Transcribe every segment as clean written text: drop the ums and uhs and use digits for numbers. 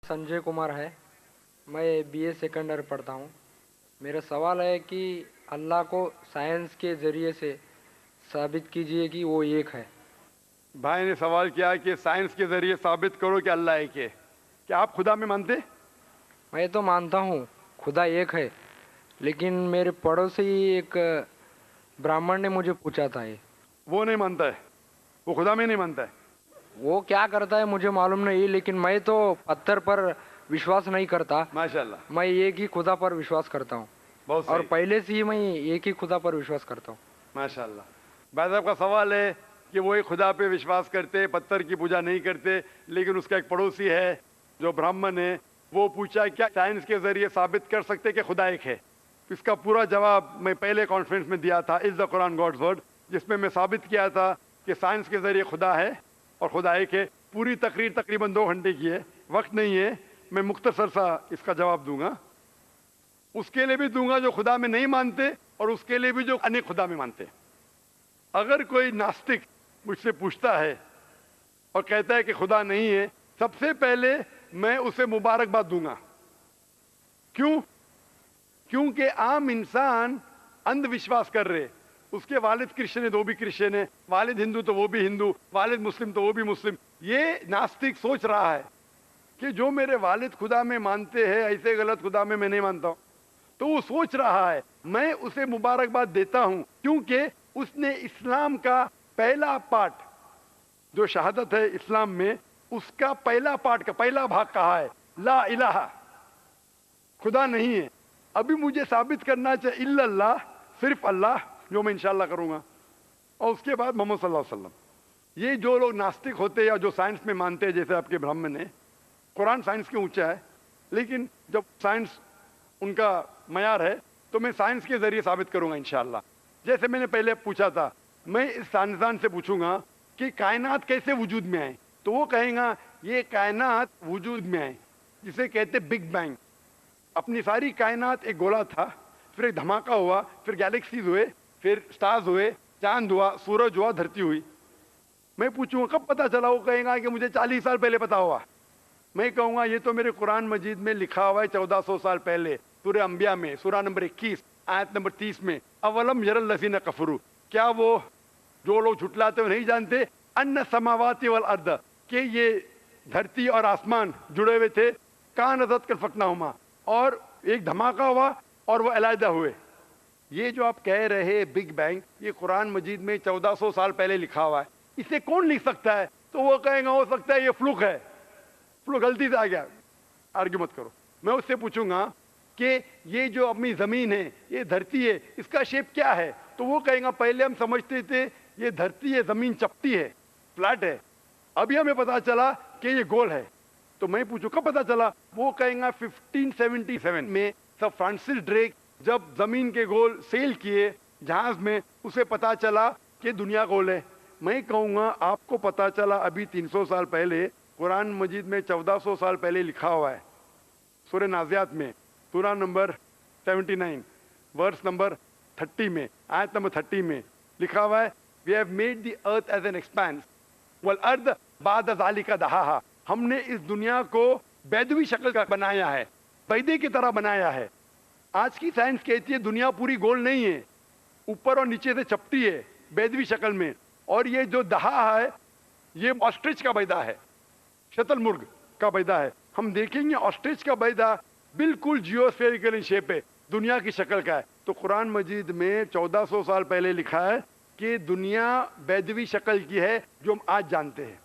संजय कुमार है। मैं BA second year पढ़ता हूँ। मेरा सवाल है कि अल्लाह को साइंस के ज़रिए से साबित कीजिए कि वो एक है। भाई ने सवाल किया कि साइंस के जरिए साबित करो कि अल्लाह एक है। क्या आप खुदा में मानते? मैं तो मानता हूँ खुदा एक है, लेकिन मेरे पड़ोसी एक ब्राह्मण ने मुझे पूछा था ये। वो नहीं मानता है, वो खुदा में नहीं मानता है। वो क्या करता है मुझे मालूम नहीं, लेकिन मैं तो पत्थर पर विश्वास नहीं करता। माशाल्लाह, मैं एक ही खुदा पर विश्वास करता हूँ, बहुत और सही, पहले से ही मैं एक ही खुदा पर विश्वास करता हूँ। माशाल्लाह। भाई साहब का सवाल है कि वो एक खुदा पे विश्वास करते, पत्थर की पूजा नहीं करते, लेकिन उसका एक पड़ोसी है जो ब्राह्मण है, वो पूछा क्या साइंस के जरिए साबित कर सकते कि खुदा एक है। इसका पूरा जवाब मैं पहले कॉन्फ्रेंस में दिया था, is the Quran God's word, जिसमें मैं साबित किया था कि साइंस के जरिए खुदा है और खुदा एक है। पूरी तकरीर तकरीबन 2 घंटे की है, वक्त नहीं है, मैं मुख्तसर सा इसका जवाब दूंगा। उसके लिए भी दूंगा जो खुदा में नहीं मानते, और उसके लिए भी जो अनेक खुदा में मानते। अगर कोई नास्तिक मुझसे पूछता है और कहता है कि खुदा नहीं है, सबसे पहले मैं उसे मुबारकबाद दूंगा। क्यों? क्योंकि आम इंसान अंधविश्वास कर रहे। उसके वालिद क्रिश्चियन है तो वो भी क्रिश्चियन है, वालिद हिंदू तो वो भी हिंदू, वालिद मुस्लिम तो वो भी मुस्लिम। ये नास्तिक सोच रहा है कि जो मेरे वालिद खुदा में मानते हैं, ऐसे गलत खुदा में मैं नहीं मानता हूं। तो वो सोच रहा है, मैं उसे मुबारकबाद देता हूं, क्योंकि उसने इस्लाम का पहला पार्ट जो शहादत है इस्लाम में, उसका पहला पार्ट का पहला भाग कहा है ला इलाहा, खुदा नहीं है। अभी मुझे साबित करना चाहिए इल्लल्लाह, सिर्फ अल्लाह, जो मैं इंशाल्लाह करूंगा, और उसके बाद मोहम्मद सल्लल्लाहु अलैहि वसल्लम। ये जो लोग नास्तिक होते हैं या जो साइंस में मानते हैं, जैसे आपके ब्राह्मण है, कुरान साइंस के ऊंचा है, लेकिन जब साइंस उनका मयार है तो मैं साइंस के जरिए साबित करूंगा इंशाल्लाह। जैसे मैंने पहले पूछा था, मैं इस साइंसदान से पूछूंगा कि कायनात कैसे वजूद में आए, तो वो कहेगा ये कायनात वजूद में आए जिसे कहते बिग बैंग। अपनी सारी कायनात एक गोला था, फिर एक धमाका हुआ, फिर गैलेक्सीज हुए, फिर स्टार्स हुए, चांद हुआ, सूरज हुआ, धरती हुई। मैं पूछूंगा कब पता चला, वो कहेगा कि मुझे 40 साल पहले पता हुआ। मैं कहूंगा ये तो मेरे कुरान मजीद में लिखा हुआ है 1400 साल पहले, सूरह अंबिया में, सूरह नंबर 21 आयत नंबर 30 में, अवलम यरल लज़ीना कफरू, क्या वो जो लोग झुटलाते हुए नहीं जानते, अन्ना समावाति वल अर्द, कि ये धरती और आसमान जुड़े हुए थे, कानज़त कल फकनाहुमा, और एक धमाका हुआ और वो अलहदा हुए। ये जो आप कह रहे बिग बैंग, ये कुरान मजीद में 1400 साल पहले लिखा हुआ है, इसे कौन लिख सकता है? तो वो कहेगा हो सकता है ये फ्लूक है, फ्लूक गलती से आ गया। आर्ग्यू मत करो। मैं उससे पूछूंगा कि ये जो अपनी जमीन है, ये धरती है, इसका शेप क्या है? तो वो कहेगा पहले हम समझते थे ये धरती है, जमीन चपटी है, फ्लैट है, अभी हमें पता चला कि ये गोल है। तो मैं पूछूं कब पता चला? वो कहेगा 1577 में सर फ्रांसिस ड्रेक जब जमीन के गोल सेल किए जहाज में, उसे पता चला कि दुनिया गोल है। मैं कहूंगा आपको पता चला अभी 300 साल पहले, कुरान मजीद में 1400 साल पहले लिखा हुआ है, सूरह नाज़ियात में, सूरह नंबर 79 वर्स नंबर 30 में, आयत नंबर 30 में लिखा हुआ है, we have made the earth as an expanse वल अर्द बाद ज़ालिका दहाहा, हमने इस दुनिया को बैदवी शक्ल का बनाया है, बैदे की तरह बनाया है। आज की साइंस कहती है दुनिया पूरी गोल नहीं है, ऊपर और नीचे से चपटी है बैदवी शक्ल में, और ये जो दहा है ये ऑस्ट्रिच का बैदा है, शतुरमुर्ग का बैदा है। हम देखेंगे ऑस्ट्रिच का बैदा बिल्कुल जियोस्फेरिकल इन शेप है, दुनिया की शक्ल का है। तो कुरान मजीद में 1400 साल पहले लिखा है कि दुनिया बैदवी शक्ल की है जो हम आज जानते हैं।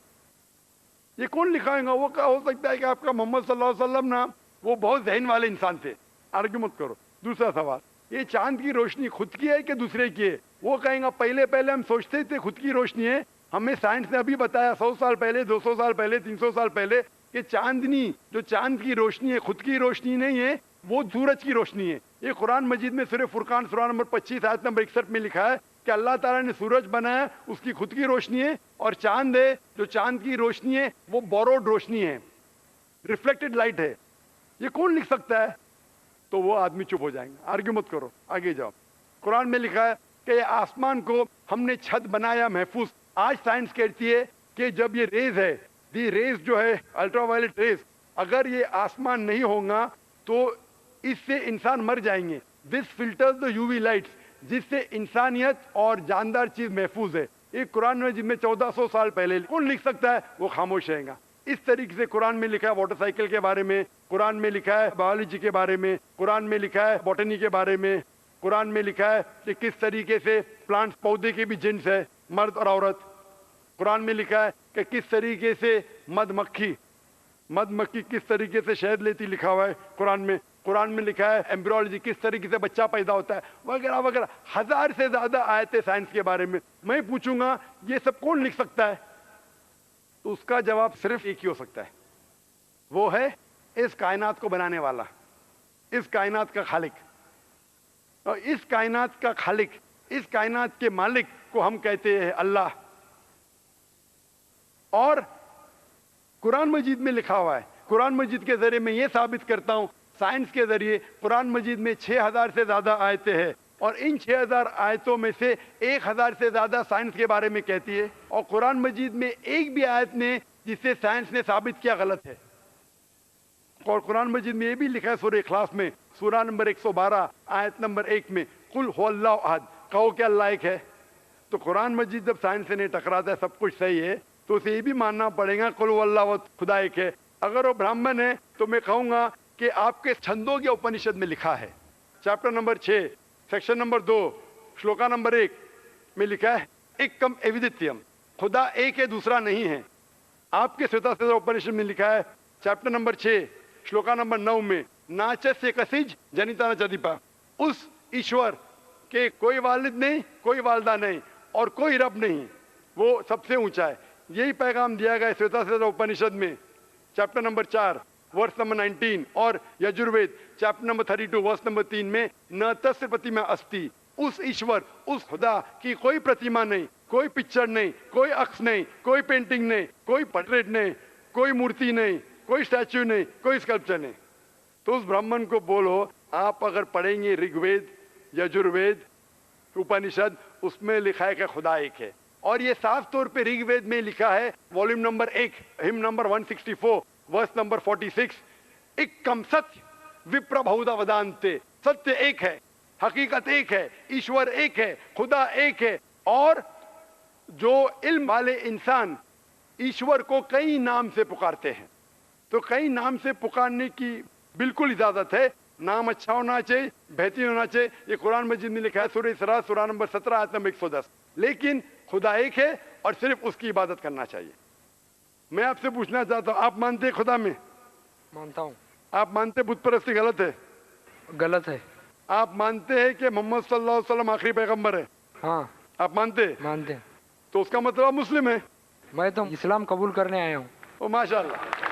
ये कौन लिखाएगा? वो क्या हो सकता है कि आपका मोहम्मद सल्लल्लाहु अलैहि वसल्लम ना, वो बहुत ज़हन वाले इंसान थे। आर्ग्यू मत करो। दूसरा सवाल, ये चांद की रोशनी खुद की है कि दूसरे की है? वो कहेगा पहले पहले हम सोचते थे खुद की रोशनी है, हमें साइंस ने अभी बताया 100 साल पहले, 200 साल पहले, 300 साल पहले, कि चांदनी जो चांद की रोशनी है खुद की रोशनी नहीं है, वो सूरज की रोशनी है। ये कुरान मजीद में सूरह फुरकान सूरह नंबर 25 आयत नंबर 61 में लिखा है कि अल्लाह ताला ने सूरज बनाया, उसकी खुद की रोशनी है, और चांद है जो चांद की रोशनी है वो बोरोड रोशनी है, रिफ्लेक्टेड लाइट है। ये कौन लिख सकता है? तो वो आदमी चुप हो जाएंगे। आर्ग्यू मत करो, आगे जाओ। कुरान में लिखा है कि आसमान को हमने छत बनाया महफूज। आज साइंस कहती है कि जब ये रेज है, दी रेज जो है अल्ट्रावायलेट रेज, اگر یہ آسمان نہیں ہوگا تو اس سے انسان مر جائیں گے. This filters the U V lights, جس سے انسانیت اور جاندار چیز محفوظ ہے. ایک قرآن میں جن میں 1400 سال پہلے کون لکھ سکتا ہے, وہ خاموش رہے گا. اس طریقے سے قرآن میں لکھا ہے واٹر سائیکل کے بارے میں, قرآن میں لکھا ہے بایولوجی کے بارے میں, قرآن میں لکھا ہے بوٹنی کے بارے میں, قرآن میں لکھا ہے کہ کس طریقے سے پلانٹس پودے کے بھی جنس ہے, مرد اور عورت. قرآن میں لکھا ہے کہ کس طریقے سے مد مکھی کس طریقے سے شہد لیتی, لکھا ہوا ہے قرآن میں. قرآن میں لکھا ہے ایمبریولوجی, کس طریقے سے بچہ پیدا ہوتا ہے, وغیرہ وغیرہ. 1000 سے زیادہ آیتیں سائنس کے بارے میں. میں پوچھوں گا یہ سب کون لکھ سکتا ہے, تو اس کا جواب صرف ایک ہی ہو سکتا ہے, وہ ہے اس کائنات کو بنانے والا, اس کائنات کا خالق. اور اس کائنات کا خالق, اس کائنات کے مالک کو ہم کہتے ہیں اللہ. اور قرآن مجید میں لکھا ہوا ہے, قرآن مجید کے ذریعے میں یہ ثابت کرتا ہوں, سائنس کے ذریعے قرآن مجید میں 6000 سے زیادہ آیتیں ہیں, اور ان 6000 آیتوں میں سے 1000 سے زیادہ سائنس کے بارے میں کہتی ہے, اور قرآن مجید میں ایک بھی آیت نے جسے سائنس نے ثابت کیا غلط ہے. اور قرآن مجید میں یہ بھی لکھا ہے سورہ اخلاص میں, سورہ نمبر 112 آیت نمبر 1 میں, قل هو اللہ احد, کہو کہ اللہ ایک ہے. تو قرآن مجید جب سائنس سے نہیں ٹکراتا ہے, سب کچھ صحیح ہے, تو اسے یہ بھی ماننا پڑے گا قل هو اللہ احد, خدا ایک ہے. اگر وہ برہمن ہے تو میں کہوں گا کہ آپ کے چھندوگیہ اپنشد میں لکھا ہے, chapter number 6 section number 2 shloka number 1 میں لکھا ہے ایکم ایودتیم, خدا ایک ہے دوسرا نہیں ہے. آپ کے سوتا سوتا اپنشد میں لکھا ہے چیپٹر نمبر 6 شلوکا نمبر 9 میں ناچس کسج جنیتا ن چدیپا, اس ایشور کے کوئی والد نہیں, کوئی والدہ نہیں, اور کوئی رب نہیں, وہ سب سے اونچا ہے. یہی پیغام دیا گیا سوتا سوتا اپنشد میں چیپٹر نمبر 4 ورس نمبر 19, اور Yajurveda chapter number 32 verse number 3 میں نہ تسر پرتیما استی, اس ایشور, اس خدا کی کوئی پرتیما نہیں, کوئی پکچر نہیں, کوئی عکس نہیں, کوئی پینٹنگ نہیں, کوئی پورٹریٹ نہیں, کوئی مورتی نہیں, کوئی اسٹیچو نہیں, کوئی اسکلپچر نہیں. تو اس برہمن کو بولو, آپ اگر پڑھیں گے رگ وید, یجروید, اپنشد, اس میں لکھا ہے کہ خدا ایک ہے. اور یہ صاف طور پہ رگ وید میں لکھا ہے والیوم نمبر 1 ہم نمبر 164 ورس نمبر 46, ایکم ستیہ وپر بہودا ودانتے, ستیہ ایک ہے, حقیقت ایک ہے, ایشور ایک ہے, خدا ایک ہے. اور جو علم والے انسان ایشور کو کئی نام سے پکارتے ہیں, تو کئی نام سے پکارنے کی بالکل اجازت ہے. نام اچھا ہونا چاہیے, بہترین ہونا چاہیے. یہ قرآن مجید میں لکھا ہے سورہ اسراء سورہ نمبر 17 آیت نمبر 110. لیکن خدا ایک ہے اور صرف اس کی عبادت کرنا چاہیے. میں آپ سے پوچھنا چاہتا ہوں, آپ مانتے ہیں خدا میں؟ مانتا ہوں. آپ مانتے ہیں بت پرستی غلط ہے؟ غلط ہے. آپ مانتے ہیں کہ محمد صلی اللہ علیہ وسلم آخری پیغمبر ہے؟ ہاں آپ مانتے ہیں؟ مانتے ہیں. تو اس کا مطلب آپ مسلم ہے. میں تو اسلام قبول کرنے آیا ہوں. او ماشاء اللہ.